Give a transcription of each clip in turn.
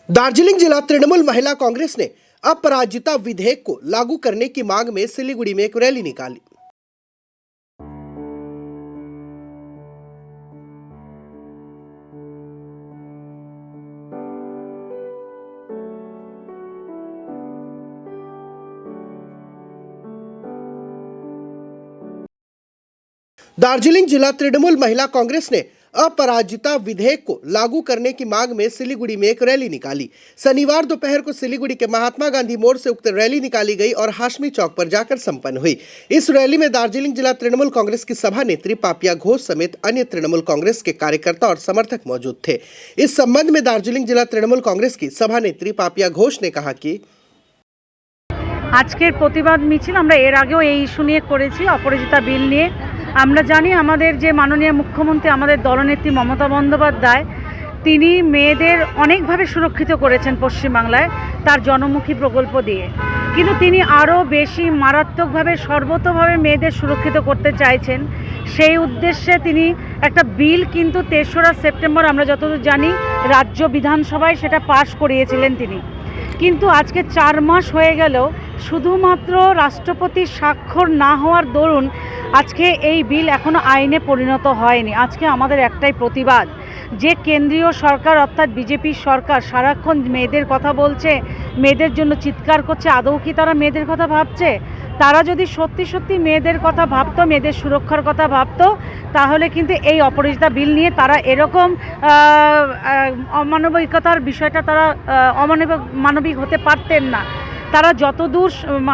दार्जिलिंग जिला तृणमूल महिला कांग्रेस ने अपराजिता विधेयक को लागू करने की मांग में सिलीगुड़ी में एक रैली निकाली। दार्जिलिंग जिला तृणमूल महिला कांग्रेस ने अपराजिता विधेयक को लागू करने की मांग में सिलीगुड़ी में एक रैली निकाली। शनिवार दोपहर को सिलीगुड़ी के महात्मा गांधी मोड़ से उक्त रैली निकाली गई और हाशमी चौक पर जाकर संपन्न हुई। इस रैली में दार्जिलिंग जिला तृणमूल कांग्रेस की सभा नेत्री पापिया घोष समेत अन्य तृणमूल कांग्रेस के कार्यकर्ता और समर्थक मौजूद थे। इस संबंध में दार्जिलिंग जिला तृणमूल कांग्रेस की सभा नेत्री पापिया घोष ने कहा कि আজকের প্রতিবাদ মিছিল আমরা এর আগেও এই ইস্যু নিয়ে করেছি, অপরাজিতা বিল নিয়ে। আমরা জানি আমাদের যে মাননীয় মুখ্যমন্ত্রী আমাদের দলনেত্রী মমতা বন্দ্যোপাধ্যায় তিনি মেয়েদের অনেকভাবে সুরক্ষিত করেছেন পশ্চিমবাংলায় তার জনমুখী প্রকল্প দিয়ে, কিন্তু তিনি আরও বেশি মারাত্মকভাবে সর্বতোভাবে মেয়েদের সুরক্ষিত করতে চাইছেন। সেই উদ্দেশ্যে তিনি একটা বিল কিন্তু ৩রা সেপ্টেম্বর আমরা যতদূর জানি রাজ্য বিধানসভায় সেটা পাশ করিয়েছিলেন তিনি, কিন্তু আজকে ৪ মাস হয়ে গেল শুধুমাত্র রাষ্ট্রপতির স্বাক্ষর না হওয়ার দরুন আজকে এই বিল এখনও আইনে পরিণত হয়নি। আজকে আমাদের একটাই প্রতিবাদ যে কেন্দ্রীয় সরকার অর্থাৎ বিজেপি সরকার সারাক্ষণ মেয়েদের কথা বলছে, মেয়েদের জন্য চিৎকার করছে, আদৌ কি তারা মেয়েদের কথা ভাবছে? তারা যদি সত্যি সত্যি মেয়েদের কথা ভাবতো, মেয়েদের সুরক্ষার কথা ভাবতো, তাহলে কিন্তু এই অপরাজিতা বিল নিয়ে তারা এরকম অমানবিকতার বিষয়টা তারা মানবিক হতে পারতেন না। তারা যতদূর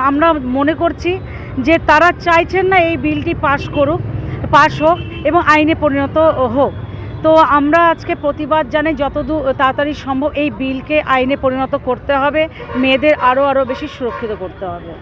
আমরা মনে করছি যে তারা চাইছেন না এই বিলটি পাশ হোক এবং আইনে পরিণত হোক। তো আমরা আজকে প্রতিবাদ জানাই যতদূর তাড়াতাড়ি সম্ভব এই বিলকে আইনে পরিণত করতে হবে, মেয়েদের আরও বেশি সুরক্ষিত করতে হবে।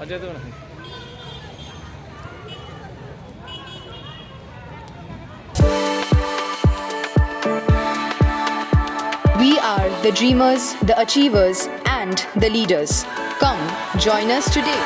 अजय तो नहीं। We are the dreamers, the achievers, and the leaders. Come, join us today.